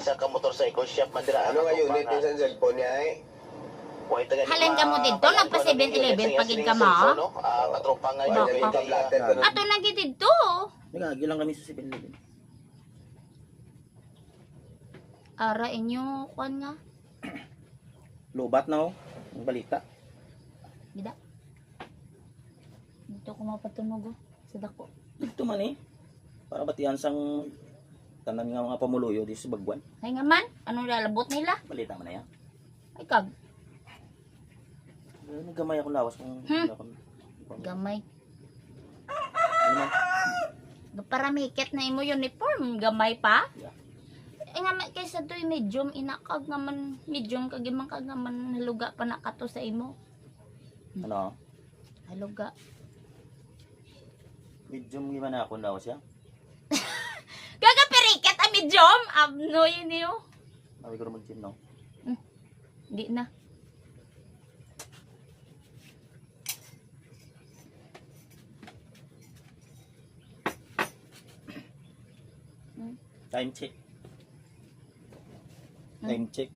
isa ka motorcycle shop man dira. Ano nga unit yung sa cellphone niya eh? Halin ka mo dito, nagpa 7-Eleven pagid ka ma. Katropa nga Wala yun. yung ka-blatter ko nun. Ato na gid dito. Nagagi lang kami sa 7-Eleven. Ara inyo kuan nga. Lubat na oh. Ang balita. Gida. Dito ko mapatunog oh. Sa dako. Dito man eh. Para batihan sang tanan nga mga pamuluyo di sa Bagwan. Ay nga man, anong lalabot nila? Balita man na yan. Ay kag, Naggamay akong lawas kung gamay. Ano man? Paramikit na imo uniform, gamay pa. Yeah. Ay nga man, kaysa do'y medium, inakag nga man, medium kagimang kag nga man, haluga pa na kato sa imo. Ano? Haluga. Medium gimana akong lawas ya? Gagapiriket ang medium! Abno yun niyo. Sabi ko mag-gym no? Di na. Time check. Time check.